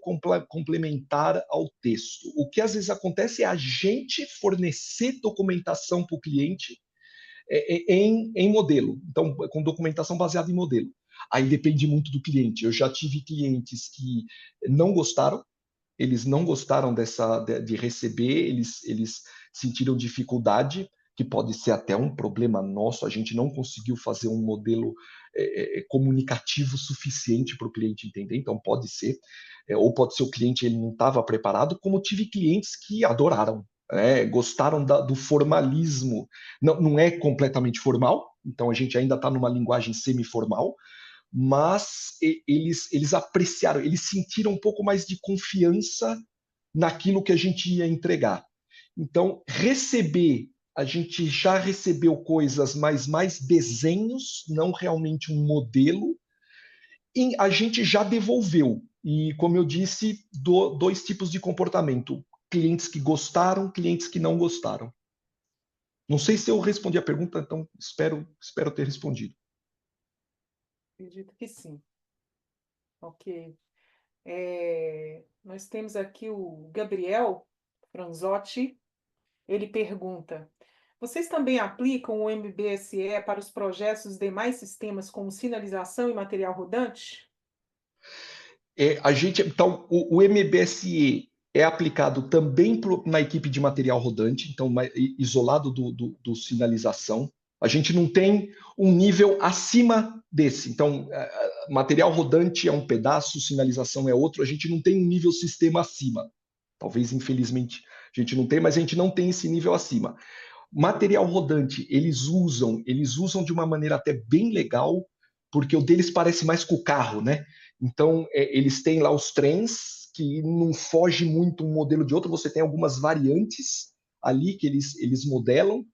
complementar ao texto. O que às vezes acontece é a gente fornecer documentação para o cliente em modelo, então com documentação baseada em modelo. Aí depende muito do cliente. Eu já tive clientes que não gostaram, eles não gostaram de receber, eles sentiram dificuldade, que pode ser até um problema nosso, a gente não conseguiu fazer um modelo comunicativo suficiente para o cliente entender, então pode ser, ou pode ser o cliente ele não estava preparado, como tive clientes que adoraram, gostaram do formalismo, não é completamente formal, então a gente ainda está numa linguagem semi-formal, mas eles apreciaram, eles sentiram um pouco mais de confiança naquilo que a gente ia entregar. Então, a gente já recebeu coisas, mas mais desenhos, não realmente um modelo, e a gente já devolveu. E, como eu disse, dois tipos de comportamento: clientes que gostaram, clientes que não gostaram. Não sei se eu respondi a pergunta, então espero ter respondido. Acredito que sim. Ok. Nós temos aqui o Gabriel Franzotti. Ele pergunta: vocês também aplicam o MBSE para os projetos dos demais sistemas como sinalização e material rodante? Então, o MBSE é aplicado também na equipe de material rodante, então isolado do sinalização. A gente não tem um nível acima desse. Então, material rodante é um pedaço, sinalização é outro. A gente não tem um nível sistema acima. Talvez, infelizmente, a gente não tem, mas a gente não tem esse nível acima. Material rodante, eles usam de uma maneira até bem legal, porque o deles parece mais com o carro, né? Então, eles têm lá os trens, que não foge muito um modelo de outro, você tem algumas variantes ali que eles modelam,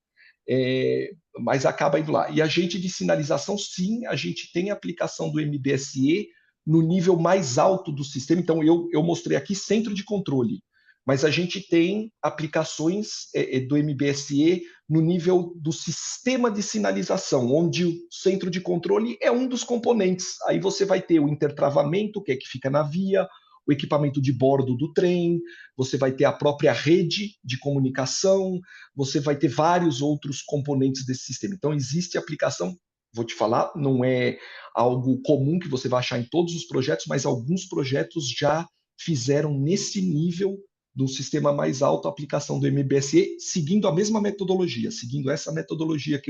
mas acaba indo lá. E a gente de sinalização, sim, a gente tem aplicação do MBSE no nível mais alto do sistema. Então, eu mostrei aqui centro de controle. mas a gente tem aplicações do MBSE no nível do sistema de sinalização, onde o centro de controle é um dos componentes. Aí você vai ter o intertravamento, que é que fica na via, o equipamento de bordo do trem, você vai ter a própria rede de comunicação, você vai ter vários outros componentes desse sistema. Então, existe aplicação, vou te falar, não é algo comum que você vai achar em todos os projetos, mas alguns projetos já fizeram nesse nível do sistema mais alto a aplicação do MBSE, seguindo a mesma metodologia, seguindo essa metodologia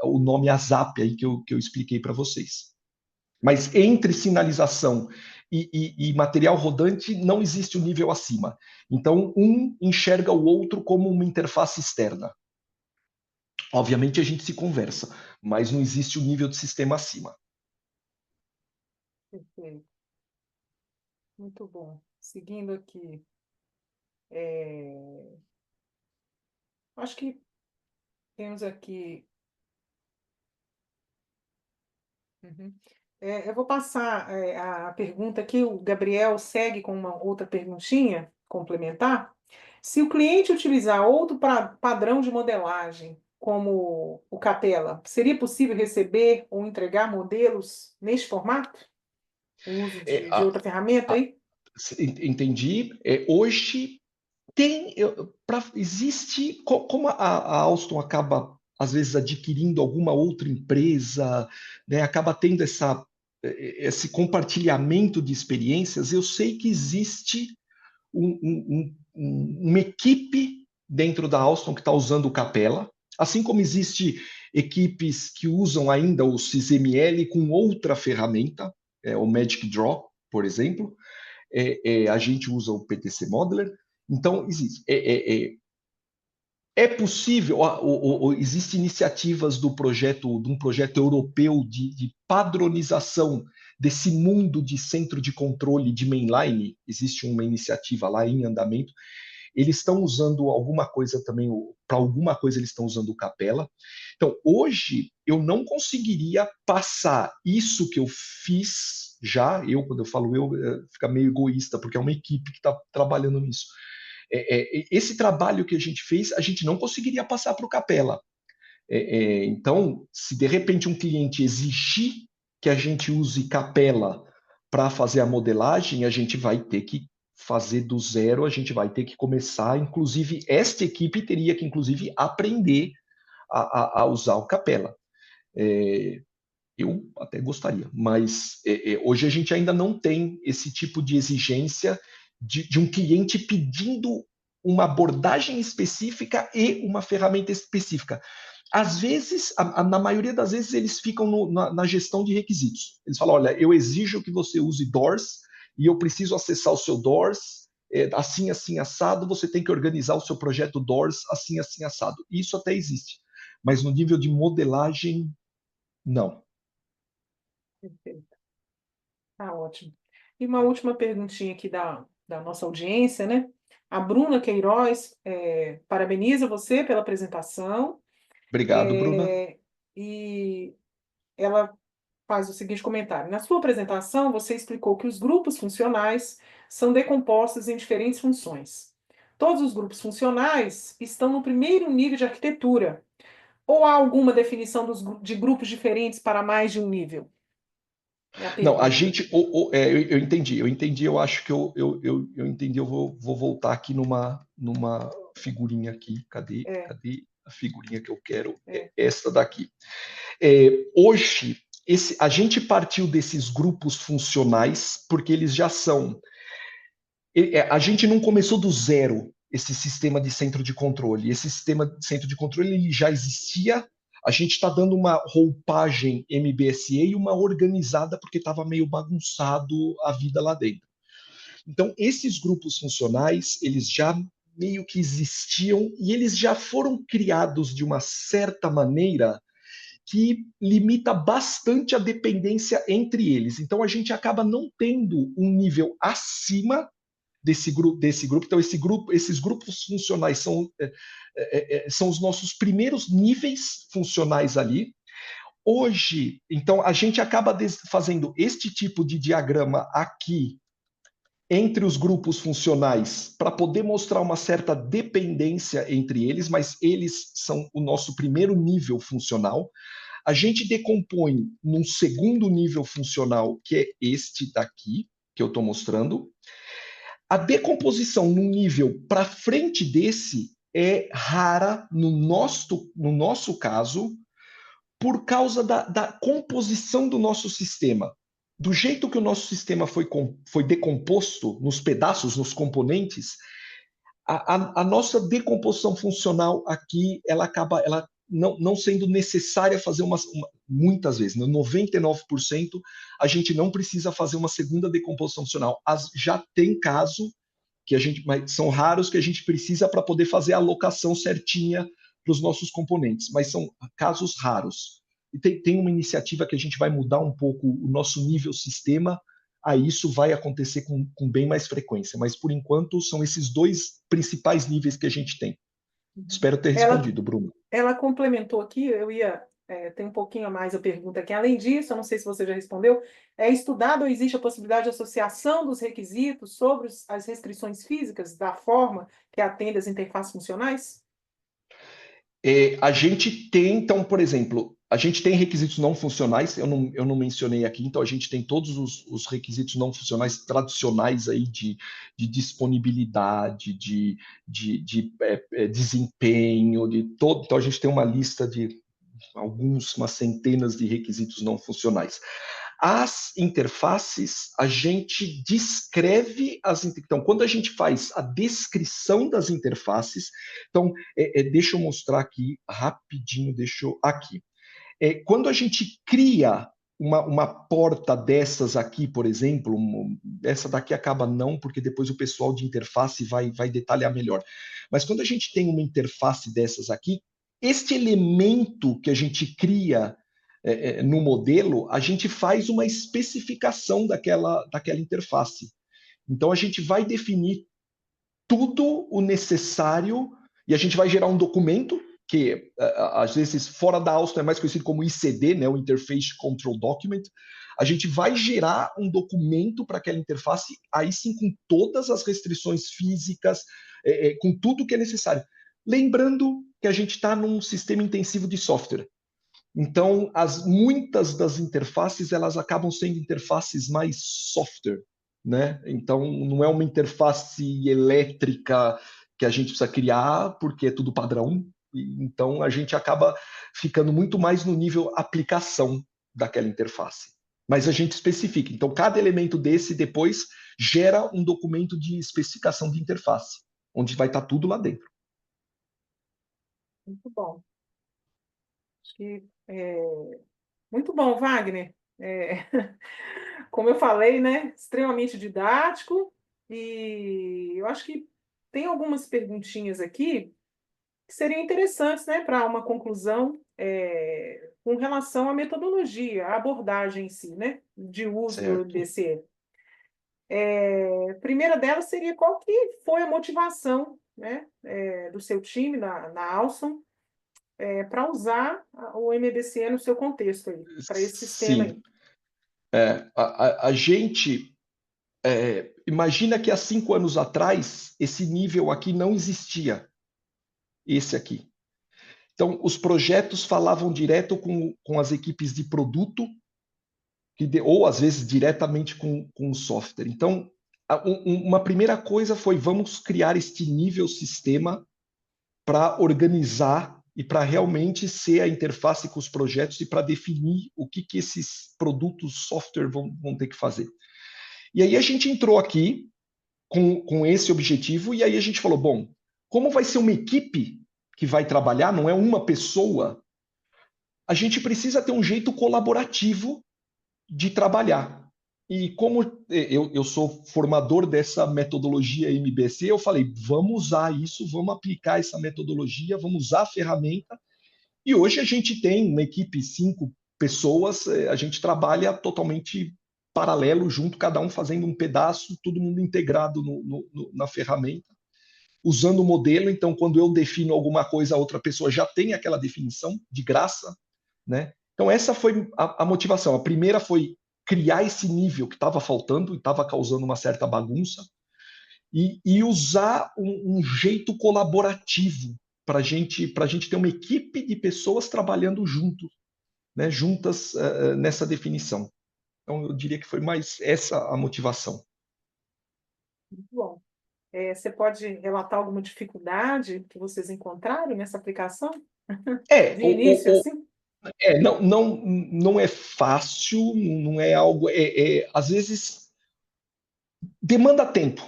o nome ASAP aí que eu expliquei para vocês. Mas entre sinalização e material rodante não existe o um nível acima. Então, um enxerga o outro como uma interface externa. Obviamente a gente se conversa, mas não existe o um nível de sistema acima. Perfeito. Muito bom. Seguindo aqui, acho que temos aqui. Uhum. Eu vou passar a pergunta aqui, o Gabriel segue com uma outra perguntinha complementar. Se o cliente utilizar outro padrão de modelagem, como o Capella, seria possível receber ou entregar modelos neste formato? O uso É, de outra ferramenta aí? entendi. Hoje existe, como a Alstom acaba, às vezes, adquirindo alguma outra empresa, né, acaba tendo esse compartilhamento de experiências, eu sei que existe uma equipe dentro da Alstom que está usando o Capella, assim como existe equipes que usam ainda o SysML com outra ferramenta, o Magic Draw, por exemplo, a gente usa o PTC Modeler. Então, existe. É possível, existem iniciativas de um projeto europeu de padronização desse mundo de centro de controle de mainline. Existe uma iniciativa lá em andamento. Eles estão usando alguma coisa também, para alguma coisa eles estão usando o Capella. Então, hoje, eu não conseguiria passar isso que eu fiz já, quando eu falo fica meio egoísta, porque é uma equipe que está trabalhando nisso. Esse trabalho que a gente fez, a gente não conseguiria passar para o Capella. Então, se de repente um cliente exigir que a gente use Capella para fazer a modelagem, a gente vai ter que fazer do zero, a gente vai ter que começar, inclusive, esta equipe teria que, inclusive, aprender a usar o Capella. Eu até gostaria, mas hoje a gente ainda não tem esse tipo de exigência de um cliente pedindo uma abordagem específica e uma ferramenta específica. Às vezes, na maioria das vezes, eles ficam na gestão de requisitos. Eles falam: olha, eu exijo que você use DOORS e eu preciso acessar o seu DOORS assim, assim, assado. Você tem que organizar o seu projeto DOORS assim, assim, assado. Isso até existe, mas no nível de modelagem, não. Perfeito. Tá ótimo. E uma última perguntinha aqui da nossa audiência, né? A Bruna Queiroz parabeniza você pela apresentação, Obrigado, Bruna. é, e ela faz o seguinte comentário. Na sua apresentação, você explicou que os grupos funcionais são decompostos em diferentes funções. Todos os grupos funcionais estão no primeiro nível de arquitetura, ou há alguma definição de grupos diferentes para mais de um nível? É a Não, a pergunta. gente. Eu entendi, eu acho que eu entendi, eu vou voltar aqui numa figurinha aqui. Cadê? É, Cadê a figurinha que eu quero? É é. esta daqui. Hoje, a gente partiu desses grupos funcionais porque eles já são. A gente não começou do zero esse sistema de centro de controle. Esse sistema de centro de controle ele já existia. A gente está dando uma roupagem MBSE e uma organizada porque estava meio bagunçado a vida lá dentro. Então, esses grupos funcionais, eles já meio que existiam e eles já foram criados de uma certa maneira que limita bastante a dependência entre eles. Então, a gente acaba não tendo um nível acima desse grupo. Então, esses grupos funcionais são os nossos primeiros níveis funcionais ali. Hoje, então, a gente acaba fazendo este tipo de diagrama aqui entre os grupos funcionais para poder mostrar uma certa dependência entre eles, mas eles são o nosso primeiro nível funcional. A gente decompõe num segundo nível funcional, que é este daqui, que eu estou mostrando. A decomposição num nível para frente desse é rara no nosso caso, por causa da composição do nosso sistema. Do jeito que o nosso sistema foi decomposto nos pedaços, nos componentes, a nossa decomposição funcional aqui, ela acaba não sendo necessária fazer muitas vezes, no 99%, a gente não precisa fazer uma segunda decomposição funcional. Já tem caso que mas são raros que a gente precisa para poder fazer a alocação certinha para os nossos componentes, mas são casos raros. E tem uma iniciativa que a gente vai mudar um pouco o nosso nível sistema, aí isso vai acontecer com bem mais frequência, mas por enquanto são esses dois principais níveis que a gente tem. Espero ter respondido, Bruno. Ela complementou aqui, eu ia ter um pouquinho a mais a pergunta aqui. Além disso, eu não sei se você já respondeu, é estudado ou existe a possibilidade de associação dos requisitos sobre as restrições físicas da forma que atende às interfaces funcionais? A gente tem, então, por exemplo, a gente tem requisitos não funcionais, eu não mencionei aqui, então a gente tem todos os requisitos não funcionais tradicionais aí de disponibilidade, de desempenho, então a gente tem uma lista de umas centenas de requisitos não funcionais. As interfaces, a gente descreve então, quando a gente faz a descrição das interfaces, então, deixa eu mostrar aqui rapidinho, aqui. Quando a gente cria uma porta dessas aqui, por exemplo, essa daqui acaba não, porque depois o pessoal de interface vai detalhar melhor. Mas quando a gente tem uma interface dessas aqui, este elemento que a gente cria no modelo, a gente faz uma especificação daquela interface. Então, a gente vai definir tudo o necessário e a gente vai gerar um documento que, às vezes, fora da Austin é mais conhecido como ICD, né, o Interface Control Document. A gente vai gerar um documento para aquela interface, aí sim com todas as restrições físicas, com tudo que é necessário. Lembrando que a gente está num sistema intensivo de software. Então, muitas das interfaces, elas acabam sendo interfaces mais software, né? Então, não é uma interface elétrica que a gente precisa criar, porque é tudo padrão. Então, a gente acaba ficando muito mais no nível aplicação daquela interface. Mas a gente especifica. Então, cada elemento desse depois gera um documento de especificação de interface, onde vai estar tudo lá dentro. Muito bom. Acho que muito bom, Wagner. Como eu falei, né, extremamente didático, e eu acho que tem algumas perguntinhas aqui que seriam interessantes, né, para uma conclusão com relação à metodologia, à abordagem em si, né, de uso do Certo. MBCE. A primeira delas seria qual que foi a motivação, né, do seu time na Alstom para usar o MBCE no seu contexto aí, para esse sistema aí. Sim. A gente imagina que há 5 anos atrás esse nível aqui não existia, esse aqui. Então, os projetos falavam direto com as equipes de produto, ou às vezes diretamente com o software. Então, uma primeira coisa foi: vamos criar este nível sistema para organizar e para realmente ser a interface com os projetos e para definir o que esses produtos software vão ter que fazer. E aí a gente entrou aqui com esse objetivo, e aí a gente falou, bom, como vai ser uma equipe que vai trabalhar, não é uma pessoa, a gente precisa ter um jeito colaborativo de trabalhar. E como eu sou formador dessa metodologia MBC, eu falei, vamos usar isso, vamos aplicar essa metodologia, vamos usar a ferramenta. E hoje a gente tem uma equipe, 5 pessoas, a gente trabalha totalmente paralelo, junto, cada um fazendo um pedaço, todo mundo integrado na ferramenta, usando o modelo. Então, quando eu defino alguma coisa, a outra pessoa já tem aquela definição de graça, né? Então, essa foi a motivação. A primeira foi criar esse nível que estava faltando e estava causando uma certa bagunça, e usar um jeito colaborativo para a gente ter uma equipe de pessoas trabalhando junto, né, juntas nessa definição. Então, eu diria que foi mais essa a motivação. Muito bom. Você pode relatar alguma dificuldade que vocês encontraram nessa aplicação? É, De início, assim? não é fácil, não é algo. Às vezes demanda tempo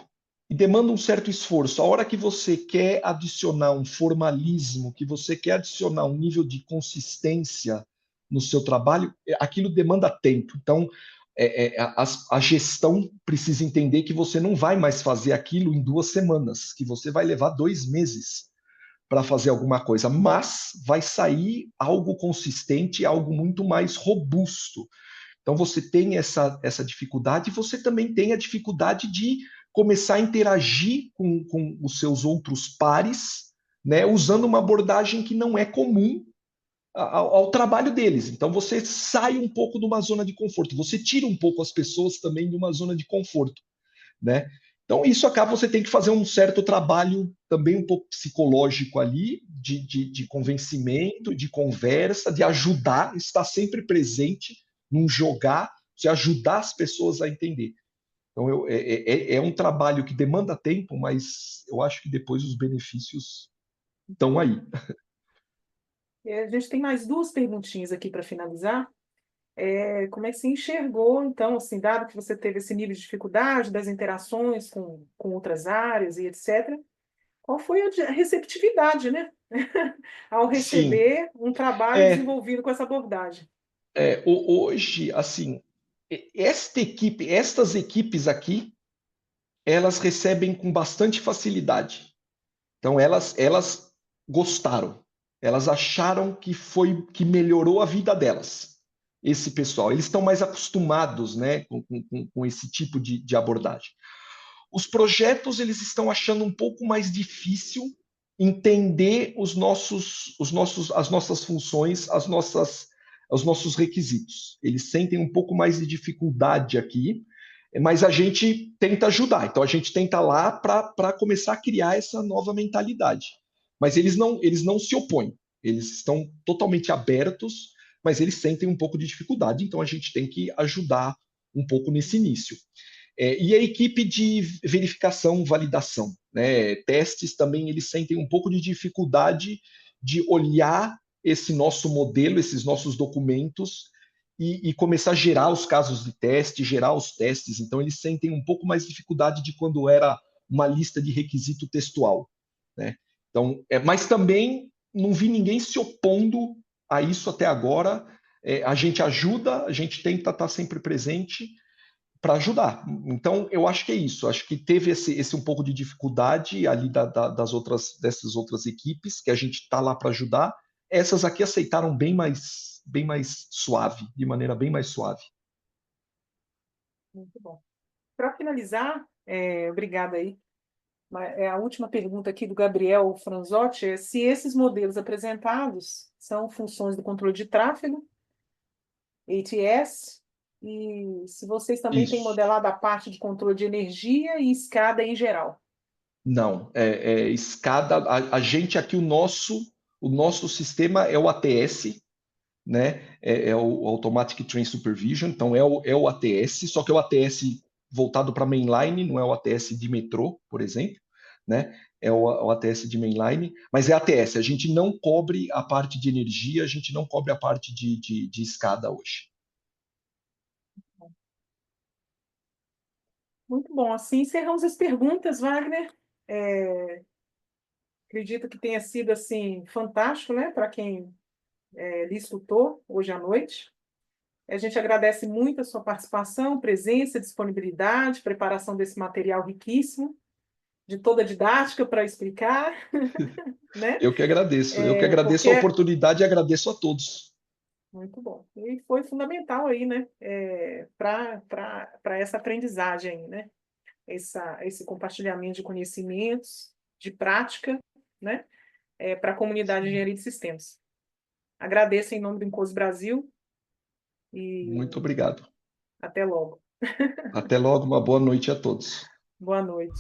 e demanda um certo esforço. A hora que você quer adicionar um formalismo, que você quer adicionar um nível de consistência no seu trabalho, aquilo demanda tempo. Então, a gestão precisa entender que você não vai mais fazer aquilo em 2 semanas, que você vai levar 2 meses para fazer alguma coisa, mas vai sair algo consistente, algo muito mais robusto. Então você tem essa dificuldade, e você também tem a dificuldade de começar a interagir com os seus outros pares, né, usando uma abordagem que não é comum ao trabalho deles. Então você sai um pouco de uma zona de conforto, você tira um pouco as pessoas também de uma zona de conforto, né? Então, isso acaba, você tem que fazer um certo trabalho também um pouco psicológico ali, de convencimento, de conversa, de ajudar, estar sempre presente, não jogar, de ajudar as pessoas a entender. Então, é um trabalho que demanda tempo, mas eu acho que depois os benefícios estão aí. A gente tem mais duas perguntinhas aqui para finalizar. Como é que você enxergou, então, assim, dado que você teve esse nível de dificuldade das interações com outras áreas e etc., qual foi a receptividade, né? Ao Sim, receber um trabalho é, desenvolvido com essa abordagem? hoje, assim, estas equipes aqui, elas recebem com bastante facilidade. Então elas gostaram, elas acharam que melhorou a vida delas. Esse pessoal, eles estão mais acostumados, né, com esse tipo de abordagem. Os projetos, eles estão achando um pouco mais difícil entender as nossas funções, os nossos requisitos. Eles sentem um pouco mais de dificuldade aqui, mas a gente tenta ajudar. Então a gente tenta lá para começar a criar essa nova mentalidade. Mas eles não se opõem, eles estão totalmente abertos, mas eles sentem um pouco de dificuldade, então a gente tem que ajudar um pouco nesse início. E a equipe de verificação, validação, né? Testes também, eles sentem um pouco de dificuldade de olhar esse nosso modelo, esses nossos documentos e começar a gerar os casos de teste, gerar os testes. Então, eles sentem um pouco mais de dificuldade de quando era uma lista de requisito textual, né? Então, mas também não vi ninguém se opondo a isso até agora. A gente ajuda, a gente tenta estar sempre presente para ajudar. Então, eu acho que é isso. Acho que teve esse um pouco de dificuldade ali dessas outras equipes, que a gente está lá para ajudar. Essas aqui aceitaram bem mais suave, de maneira bem mais suave. Muito bom. Para finalizar, obrigada aí. A última pergunta aqui do Gabriel Franzotti é se esses modelos apresentados são funções do controle de tráfego, ATS, e se vocês também têm Isso. modelado a parte de controle de energia e escada em geral. Não, escada. A gente aqui, o nosso sistema é o ATS, né? É o Automatic Train Supervision, então é o ATS, só que é o ATS voltado para mainline, não é o ATS de metrô, por exemplo, né? É o ATS de mainline, mas é ATS, a gente não cobre a parte de energia, a gente não cobre a parte de escada hoje. Muito bom. Assim encerramos as perguntas, Wagner. Acredito que tenha sido assim fantástico, né, para quem lhe escutou hoje à noite. A gente agradece muito a sua participação, presença, disponibilidade, preparação desse material riquíssimo, de toda a didática para explicar, né? Eu que agradeço Porque a é oportunidade e agradeço a todos. muito bom. E foi fundamental aí, né? Para essa aprendizagem, né? Esse compartilhamento de conhecimentos, de prática, né? Para a comunidade de engenharia de sistemas. Agradeço em nome do Incos Brasil e Muito obrigado. Até logo. Até logo, uma boa noite a todos. Boa noite.